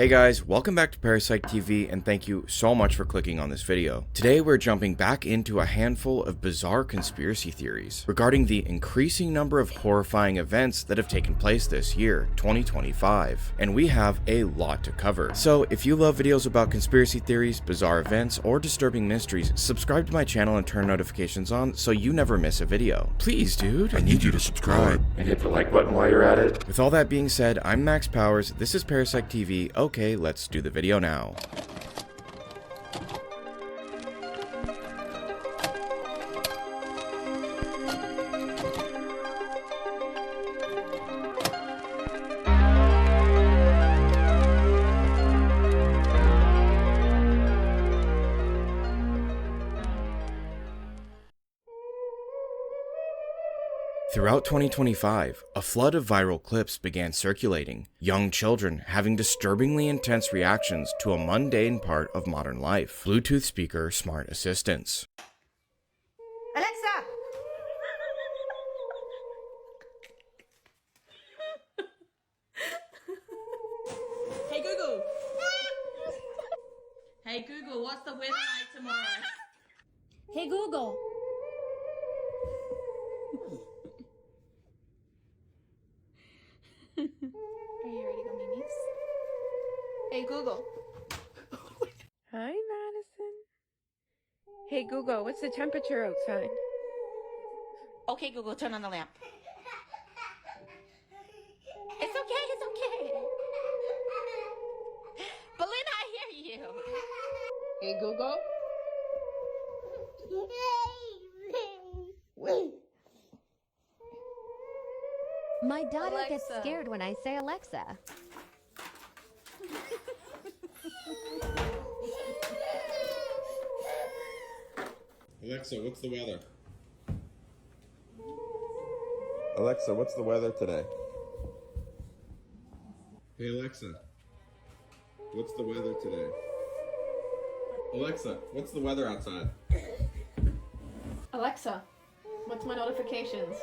Hey guys, welcome back to Parasyke TV and thank you so much for clicking on this video. Today we're jumping back into a handful of bizarre conspiracy theories regarding the increasing number of horrifying events that have taken place this year, 2025, and we have a lot to cover. So if you love videos about conspiracy theories, bizarre events, or disturbing mysteries, subscribe to my channel and turn notifications on so you never miss a video. Please dude, I need you to subscribe and hit the like button while you're at it. With all that being said, I'm Max Powers, this is Parasyke TV. Okay, let's do the video now. Throughout 2025, a flood of viral clips began circulating, young children having disturbingly intense reactions to a mundane part of modern life: Bluetooth speaker smart assistants. Alexa! Hey Google! Hey Google, what's the weather like tomorrow? Hey Google! Are you ready to go memes? Hey Google. Hi Madison. Hey Google, what's the temperature outside? Okay Google, turn on the lamp. It's okay. Belinda, I hear you. Hey Google. My daughter gets Alexa. scared when I say Alexa. Alexa, what's the weather? Alexa, what's the weather today? Hey Alexa, what's the weather today? Alexa, what's the weather outside? Alexa, what's my notifications?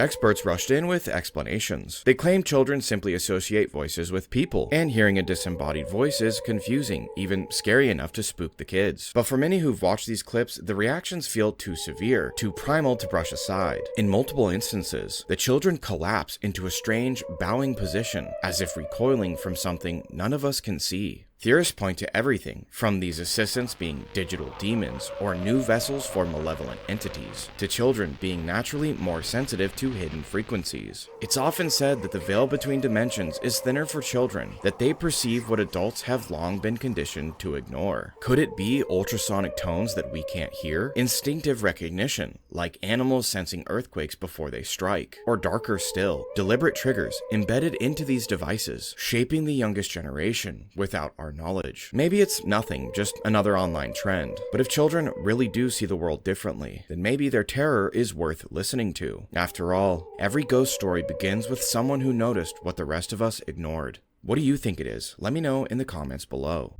Experts rushed in with explanations. They claim children simply associate voices with people, and hearing a disembodied voice is confusing, even scary enough to spook the kids. But for many who've watched these clips, the reactions feel too severe, too primal to brush aside. In multiple instances, the children collapse into a strange, bowing position, as if recoiling from something none of us can see. Theorists point to everything from these assistants being digital demons or new vessels for malevolent entities, to children being naturally more sensitive to hidden frequencies. It's often said that the veil between dimensions is thinner for children, that they perceive what adults have long been conditioned to ignore. Could it be ultrasonic tones that we can't hear? Instinctive recognition, like animals sensing earthquakes before they strike? Or darker still, deliberate triggers embedded into these devices, shaping the youngest generation without our knowledge? Maybe it's nothing, just another online trend. But if children really do see the world differently, then maybe their terror is worth listening to. After all, every ghost story begins with someone who noticed what the rest of us ignored. What do you think it is? Let me know in the comments below.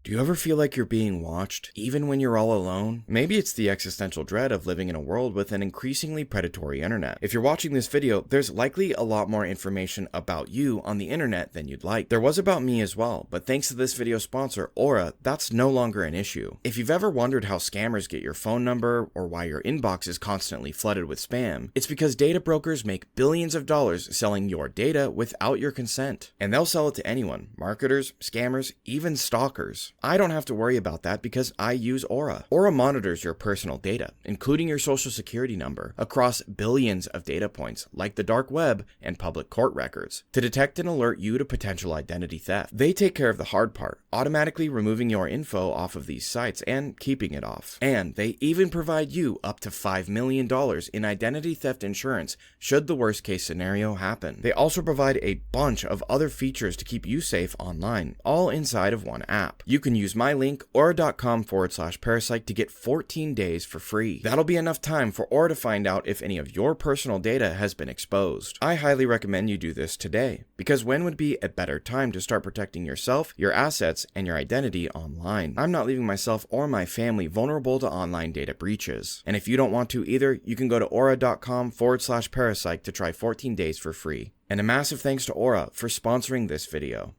Do you ever feel like you're being watched, even when you're all alone? Maybe it's the existential dread of living in a world with an increasingly predatory internet. If you're watching this video, there's likely a lot more information about you on the internet than you'd like. There was about me as well, but thanks to this video sponsor, Aura, that's no longer an issue. If you've ever wondered how scammers get your phone number, or why your inbox is constantly flooded with spam, it's because data brokers make billions of dollars selling your data without your consent. And they'll sell it to anyone: marketers, scammers, even stalkers. I don't have to worry about that because I use Aura. Aura monitors your personal data, including your social security number, across billions of data points like the dark web and public court records, to detect and alert you to potential identity theft. They take care of the hard part, automatically removing your info off of these sites and keeping it off. And they even provide you up to $5 million in identity theft insurance should the worst case scenario happen. They also provide a bunch of other features to keep you safe online, all inside of one app. You can use my link, aura.com/parasite, to get 14 days for free. That'll be enough time for Aura to find out if any of your personal data has been exposed. I highly recommend you do this today, because when would be a better time to start protecting yourself, your assets, and your identity online? I'm not leaving myself or my family vulnerable to online data breaches. And if you don't want to either, you can go to aura.com/parasite to try 14 days for free. And a massive thanks to Aura for sponsoring this video.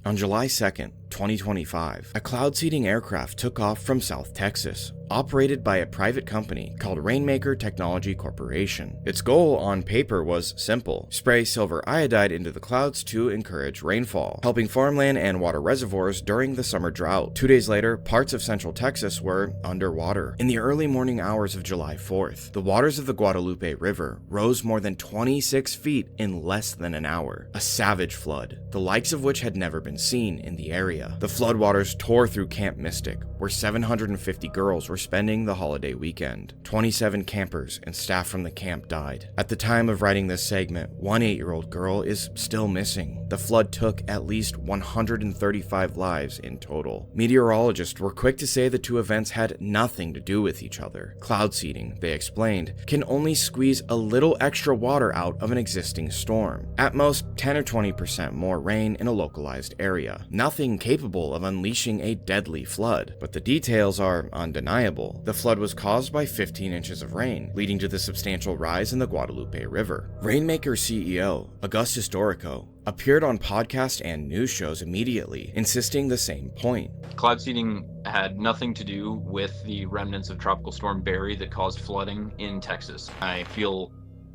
On July 2nd, 2025, a cloud-seeding aircraft took off from South Texas, operated by a private company called Rainmaker Technology Corporation. Its goal on paper was simple: spray silver iodide into the clouds to encourage rainfall, helping farmland and water reservoirs during the summer drought. 2 days later, parts of central Texas were underwater. In the early morning hours of July 4th, the waters of the Guadalupe River rose more than 26 feet in less than an hour. A savage flood, the likes of which had never been seen in the area. The floodwaters tore through Camp Mystic, where 750 girls were spending the holiday weekend. 27 campers and staff from the camp died. At the time of writing this segment, one 8-year-old girl is still missing. The flood took at least 135 lives in total. Meteorologists were quick to say the two events had nothing to do with each other. Cloud seeding, they explained, can only squeeze a little extra water out of an existing storm. At most, 10 or 20% more rain in a localized area. Nothing capable of unleashing a deadly flood, but the details are undeniable. The flood was caused by 15 inches of rain, leading to the substantial rise in the Guadalupe River. Rainmaker CEO, Augustus Dorico, appeared on podcasts and news shows immediately, insisting the same point. Cloud seeding had nothing to do with the remnants of Tropical Storm Barry that caused flooding in Texas. I feel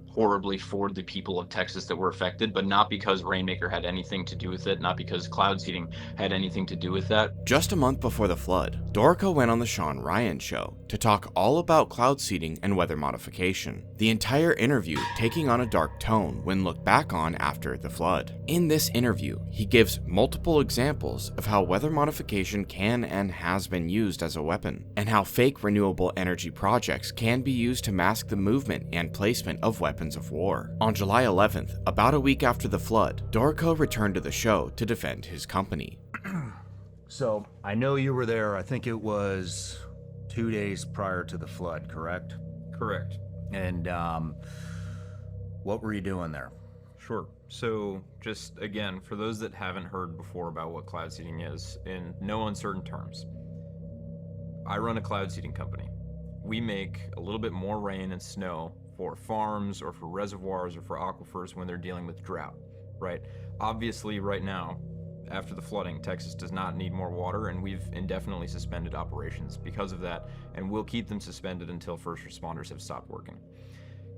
horribly for the people of Texas that were affected, but not because Rainmaker had anything to do with it, not because cloud seeding had anything to do with that. Just a month before the flood, Dorico went on the Sean Ryan Show to talk all about cloud seeding and weather modification, the entire interview taking on a dark tone when looked back on after the flood. In this interview, he gives multiple examples of how weather modification can and has been used as a weapon, and how fake renewable energy projects can be used to mask the movement and placement of weapons of war. On July 11th, about a week after the flood, Dorico returned to the show to defend his company. So, I know you were there, I think it was 2 days prior to the flood, correct? Correct. And, what were you doing there? Sure. So, just again, for those that haven't heard before about what cloud seeding is, in no uncertain terms, I run a cloud seeding company. We make a little bit more rain and snow for farms or for reservoirs or for aquifers when they're dealing with drought, right? Obviously, right now, after the flooding, Texas does not need more water, and we've indefinitely suspended operations because of that, and we'll keep them suspended until first responders have stopped working.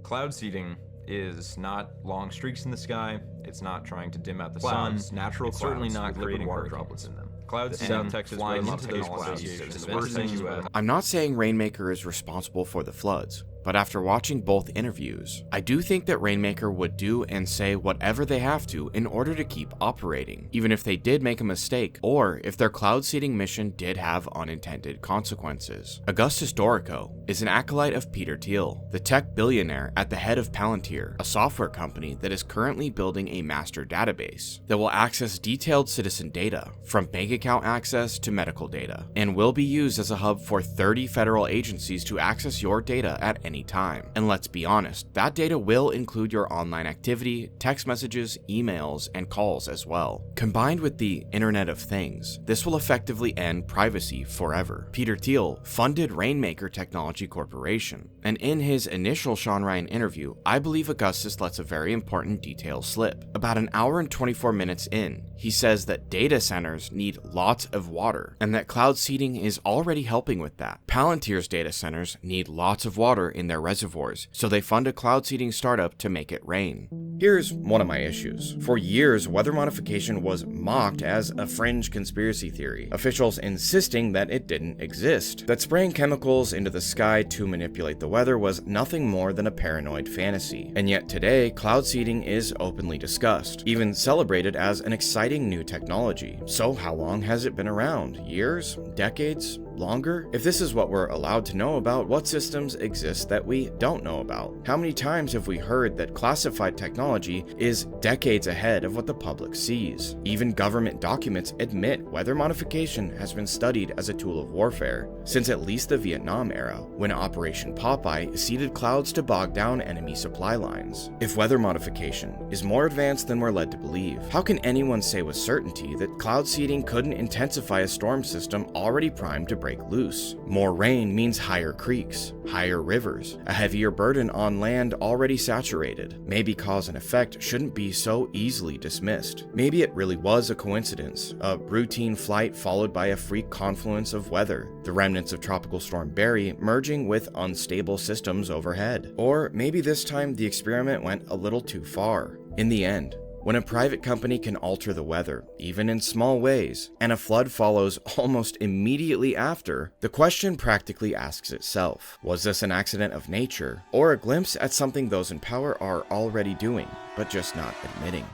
Cloud seeding is not long streaks in the sky. It's not trying to dim out the sun. Natural clouds, certainly not creating water droplets in them. Clouds in South Texas flying into those clouds. I'm not saying Rainmaker is responsible for the floods, but after watching both interviews, I do think that Rainmaker would do and say whatever they have to in order to keep operating, even if they did make a mistake, or if their cloud seeding mission did have unintended consequences. Augustus Dorico is an acolyte of Peter Thiel, the tech billionaire at the head of Palantir, a software company that is currently building a master database that will access detailed citizen data, from bank account access to medical data, and will be used as a hub for 30 federal agencies to access your data at any time. And let's be honest, that data will include your online activity, text messages, emails, and calls as well. Combined with the Internet of Things, this will effectively end privacy forever. Peter Thiel funded Rainmaker Technology Corporation, and in his initial Sean Ryan interview, I believe Augustus lets a very important detail slip. About an hour and 24 minutes in, he says that data centers need lots of water, and that cloud seeding is already helping with that. Palantir's data centers need lots of water in their reservoirs, so they fund a cloud seeding startup to make it rain. Here's one of my issues. For years, weather modification was mocked as a fringe conspiracy theory, officials insisting that it didn't exist, that spraying chemicals into the sky to manipulate the weather was nothing more than a paranoid fantasy. And yet today, cloud seeding is openly discussed, even celebrated as an exciting new technology. So how long has it been around? Years? Decades? longer? If this is what we're allowed to know about, what systems exist that we don't know about? How many times have we heard that classified technology is decades ahead of what the public sees? Even government documents admit weather modification has been studied as a tool of warfare since at least the Vietnam era, when Operation Popeye seeded clouds to bog down enemy supply lines. If weather modification is more advanced than we're led to believe, how can anyone say with certainty that cloud seeding couldn't intensify a storm system already primed to break loose? More rain means higher creeks, higher rivers, a heavier burden on land already saturated. Maybe cause and effect shouldn't be so easily dismissed. Maybe it really was a coincidence, a routine flight followed by a freak confluence of weather, the remnants of Tropical Storm Barry merging with unstable systems overhead. Or maybe this time the experiment went a little too far. In the end, when a private company can alter the weather, even in small ways, and a flood follows almost immediately after, the question practically asks itself: was this an accident of nature, or a glimpse at something those in power are already doing, but just not admitting?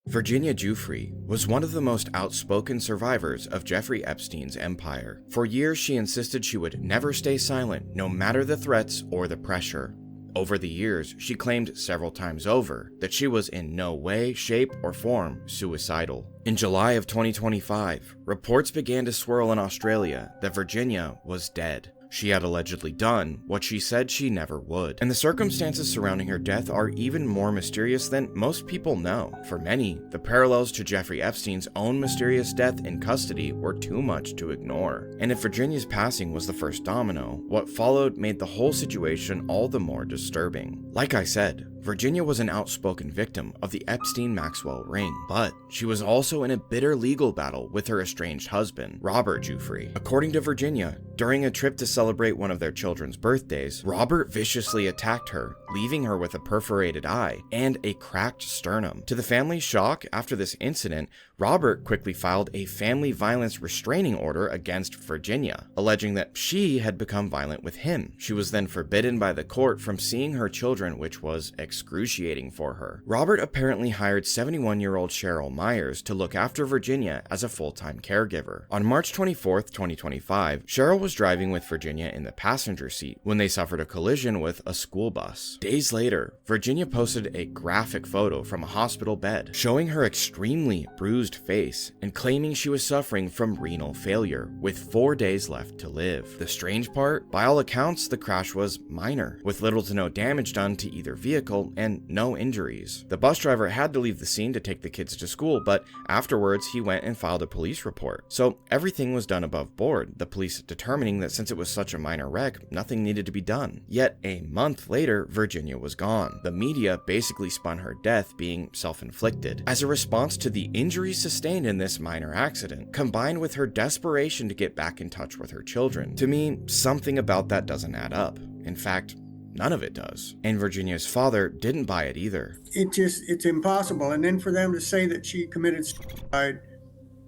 Virginia Giuffre was one of the most outspoken survivors of Jeffrey Epstein's empire. For years, she insisted she would never stay silent, no matter the threats or the pressure. Over the years, she claimed several times over that she was in no way, shape, or form suicidal. In July of 2025, reports began to swirl in Australia that Virginia was dead. She had allegedly done what she said she never would, and the circumstances surrounding her death are even more mysterious than most people know. For many, the parallels to Jeffrey Epstein's own mysterious death in custody were too much to ignore. And if Virginia's passing was the first domino, what followed made the whole situation all the more disturbing. Like I said, Virginia was an outspoken victim of the Epstein-Maxwell ring, but she was also in a bitter legal battle with her estranged husband, Robert Giuffre. According to Virginia, during a trip to celebrate one of their children's birthdays, Robert viciously attacked her, leaving her with a perforated eye and a cracked sternum. To the family's shock, after this incident, Robert quickly filed a family violence restraining order against Virginia, alleging that she had become violent with him. She was then forbidden by the court from seeing her children, which was excruciating for her. Robert apparently hired 71-year-old Cheryl Myers to look after Virginia as a full-time caregiver. On March 24, 2025, Cheryl was driving with Virginia in the passenger seat when they suffered a collision with a school bus. Days later, Virginia posted a graphic photo from a hospital bed, showing her extremely bruised face and claiming she was suffering from renal failure, with 4 days left to live. The strange part, by all accounts, the crash was minor, with little to no damage done to either vehicle and no injuries. The bus driver had to leave the scene to take the kids to school, but afterwards he went and filed a police report. So everything was done above board, the police determining that since it was such a minor wreck, nothing needed to be done. Yet a month later, Virginia was gone. The media basically spun her death being self-inflicted, as a response to the injuries sustained in this minor accident, combined with her desperation to get back in touch with her children. To me, something about that doesn't add up. In fact, none of it does. And Virginia's father didn't buy it either. It's impossible. And then for them to say that she committed suicide,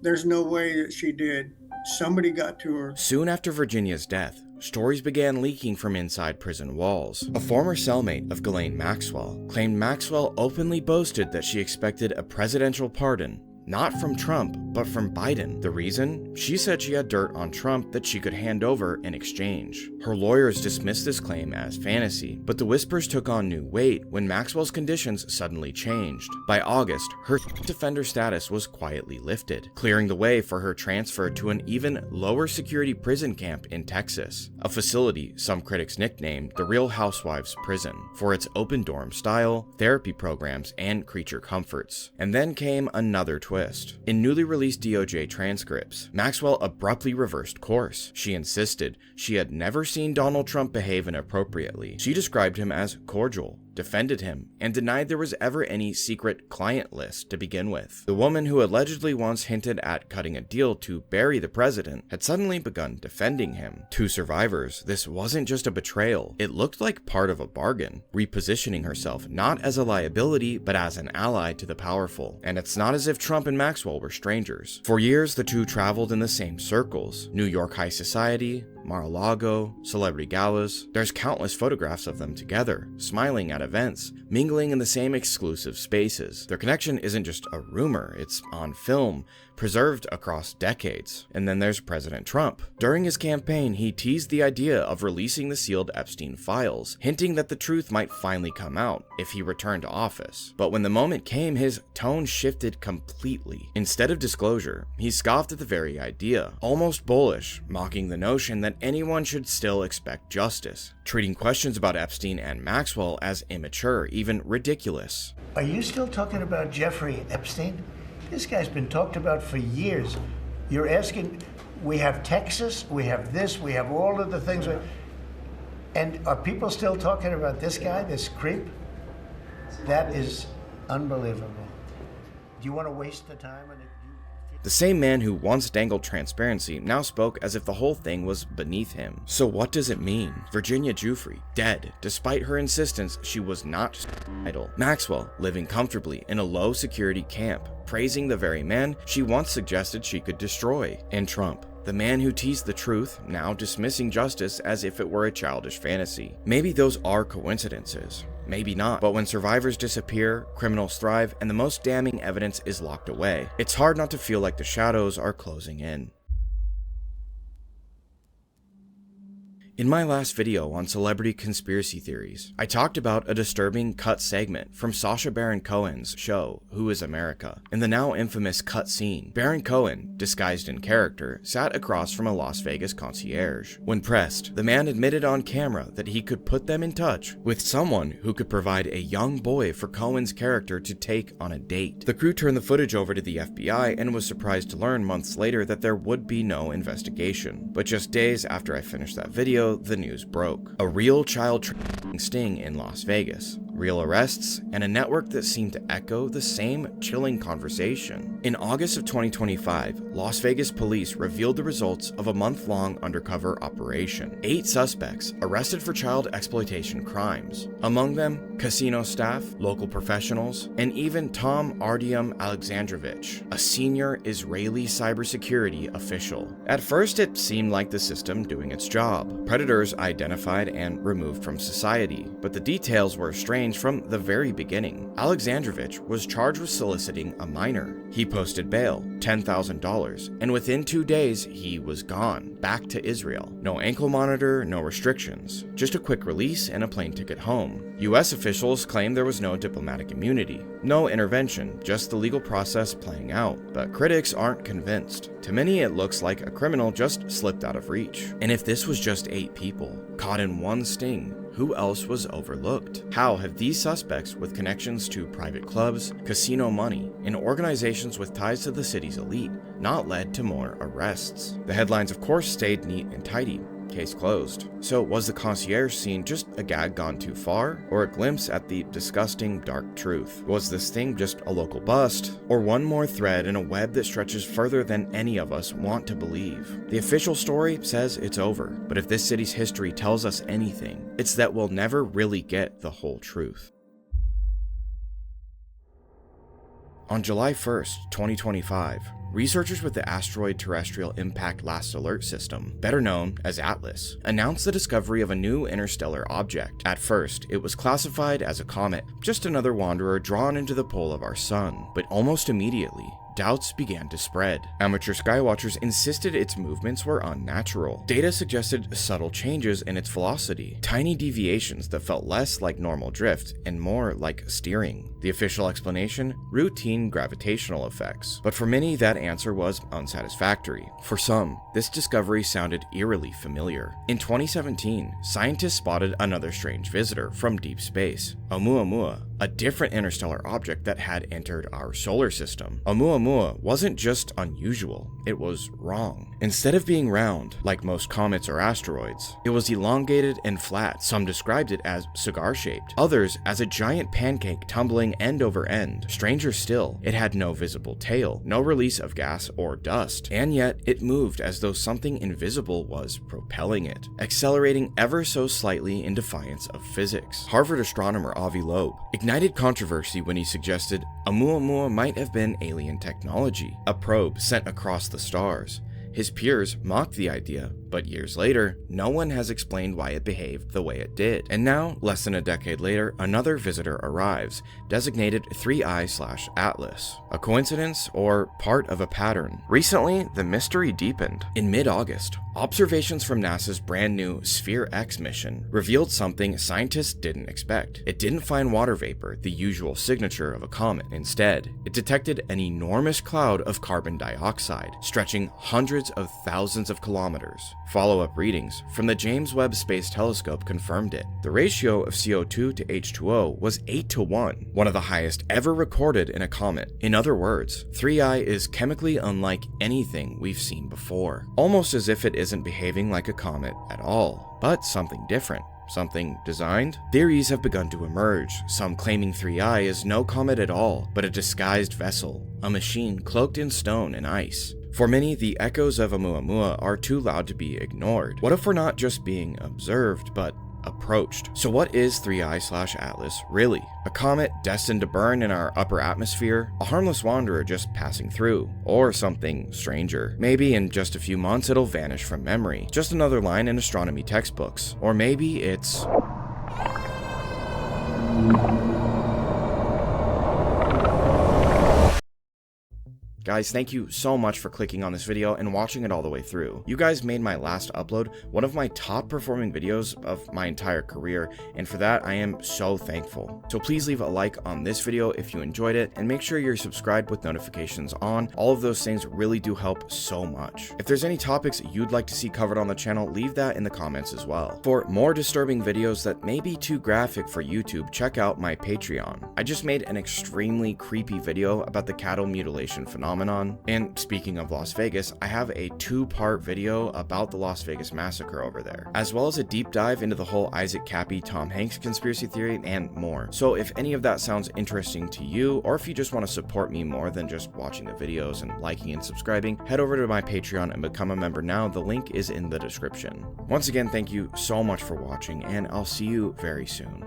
there's no way that she did. Somebody got to her. Soon after Virginia's death, stories began leaking from inside prison walls. A former cellmate of Ghislaine Maxwell claimed Maxwell openly boasted that she expected a presidential pardon, not from Trump, but from Biden. The reason? She said she had dirt on Trump that she could hand over in exchange. Her lawyers dismissed this claim as fantasy, but the whispers took on new weight when Maxwell's conditions suddenly changed. By August, her defender status was quietly lifted, clearing the way for her transfer to an even lower security prison camp in Texas, a facility some critics nicknamed the Real Housewives Prison for its open dorm style, therapy programs, and creature comforts. And then came another twist. In newly released DOJ transcripts, Maxwell abruptly reversed course. She insisted she had never seen Donald Trump behave inappropriately. She described him as cordial, defended him, and denied there was ever any secret client list to begin with. The woman who allegedly once hinted at cutting a deal to bury the president had suddenly begun defending him. To survivors, this wasn't just a betrayal. It looked like part of a bargain, repositioning herself not as a liability, but as an ally to the powerful. And it's not as if Trump and Maxwell were strangers. For years, the two traveled in the same circles: New York high society, Mar-a-Lago, celebrity galas. There's countless photographs of them together, smiling at events, mingling in the same exclusive spaces. Their connection isn't just a rumor, it's on film, preserved across decades. And then there's President Trump. During his campaign, he teased the idea of releasing the sealed Epstein files, hinting that the truth might finally come out if he returned to office. But when the moment came, his tone shifted completely. Instead of disclosure, he scoffed at the very idea, almost bullish, mocking the notion that anyone should still expect justice, treating questions about Epstein and Maxwell as immature, even ridiculous. Are you still talking about Giuffre Epstein? This guy's been talked about for years. You're asking, we have Texas, we have this, we have all of the things. And are people still talking about this guy, this creep? That is unbelievable. Do you want to waste the time on it? The same man who once dangled transparency now spoke as if the whole thing was beneath him. So what does it mean? Virginia Giuffre, dead, despite her insistence she was not suicidal. Maxwell, living comfortably in a low-security camp, praising the very man she once suggested she could destroy. And Trump, the man who teased the truth, now dismissing justice as if it were a childish fantasy. Maybe those are coincidences. Maybe not, but when survivors disappear, criminals thrive, and the most damning evidence is locked away, it's hard not to feel like the shadows are closing in. In my last video on celebrity conspiracy theories, I talked about a disturbing cut segment from Sacha Baron Cohen's show, Who is America? In the now infamous cut scene, Baron Cohen, disguised in character, sat across from a Las Vegas concierge. When pressed, the man admitted on camera that he could put them in touch with someone who could provide a young boy for Cohen's character to take on a date. The crew turned the footage over to the FBI and was surprised to learn months later that there would be no investigation. But just days after I finished that video, the news broke. A real child trafficking sting in Las Vegas, real arrests, and a network that seemed to echo the same chilling conversation. In August of 2025, Las Vegas police revealed the results of a month-long undercover operation. 8 suspects arrested for child exploitation crimes. Among them, casino staff, local professionals, and even Tom Artyom Alexandrovich, a senior Israeli cybersecurity official. At first, it seemed like the system doing its job. Predators identified and removed from society, but the details were strange from the very beginning. Alexandrovich was charged with soliciting a minor. He posted bail, $10,000, and within 2 days, he was gone, back to Israel. No ankle monitor, no restrictions, just a quick release and a plane ticket home. US officials claimed there was no diplomatic immunity, no intervention, just the legal process playing out. But critics aren't convinced. To many, it looks like a criminal just slipped out of reach. And if this was just 8 people, caught in one sting, who else was overlooked? How have these suspects with connections to private clubs, casino money, and organizations with ties to the city's elite not led to more arrests? The headlines, of course, stayed neat and tidy. Case closed. So was the concierge scene just a gag gone too far, or a glimpse at the disgusting dark truth? Was this thing just a local bust, or one more thread in a web that stretches further than any of us want to believe? The official story says it's over, but if this city's history tells us anything, it's that we'll never really get the whole truth. On July 1st, 2025, researchers with the Asteroid Terrestrial Impact Last Alert System, better known as ATLAS, announced the discovery of a new interstellar object. At first, it was classified as a comet, just another wanderer drawn into the pull of our sun. But almost immediately, doubts began to spread. Amateur skywatchers insisted its movements were unnatural. Data suggested subtle changes in its velocity, tiny deviations that felt less like normal drift and more like steering. The official explanation? Routine gravitational effects. But for many, that answer was unsatisfactory. For some, this discovery sounded eerily familiar. In 2017, scientists spotted another strange visitor from deep space, Oumuamua, a different interstellar object that had entered our solar system. Oumuamua wasn't just unusual, it was wrong. Instead of being round, like most comets or asteroids, it was elongated and flat. Some described it as cigar-shaped, others as a giant pancake tumbling end over end. Stranger still, it had no visible tail, no release of gas or dust, and yet it moved as though something invisible was propelling it, accelerating ever so slightly in defiance of physics. Harvard astronomer Avi Loeb ignited controversy when he suggested Oumuamua might have been alien technology, a probe sent across the stars. His peers mocked the idea, but years later, no one has explained why it behaved the way it did. And now, less than a decade later, another visitor arrives, designated 3I/Atlas. A coincidence or part of a pattern? Recently, the mystery deepened. In mid-August, observations from NASA's brand new Sphere X mission revealed something scientists didn't expect. It didn't find water vapor, the usual signature of a comet. Instead, it detected an enormous cloud of carbon dioxide, stretching hundreds of thousands of kilometers. Follow-up readings from the James Webb Space Telescope confirmed it. The ratio of CO2 to H2O was 8:1, one of the highest ever recorded in a comet. In other words, 3I is chemically unlike anything we've seen before, almost as if it isn't behaving like a comet at all, but something different. Something designed? Theories have begun to emerge, some claiming 3I is no comet at all, but a disguised vessel, a machine cloaked in stone and ice. For many, the echoes of Oumuamua are too loud to be ignored. What if we're not just being observed, but approached? So what is 3I/Atlas really? A comet destined to burn in our upper atmosphere? A harmless wanderer just passing through? Or something stranger? Maybe in just a few months it'll vanish from memory. Just another line in astronomy textbooks. Or maybe it's... Guys, thank you so much for clicking on this video and watching it all the way through. You guys made my last upload one of my top performing videos of my entire career, and for that I am so thankful. So please leave a like on this video if you enjoyed it, and make sure you're subscribed with notifications on. All of those things really do help so much. If there's any topics you'd like to see covered on the channel, leave that in the comments as well. For more disturbing videos that may be too graphic for YouTube, check out my Patreon. I just made an extremely creepy video about the cattle mutilation phenomenon. And speaking of Las Vegas, I have a 2-part video about the Las Vegas massacre over there, as well as a deep dive into the whole Isaac Cappy, Tom Hanks conspiracy theory and more. So if any of that sounds interesting to you, or if you just want to support me more than just watching the videos and liking and subscribing, head over to my Patreon and become a member now. The link is in the description. Once again, thank you so much for watching, and I'll see you very soon.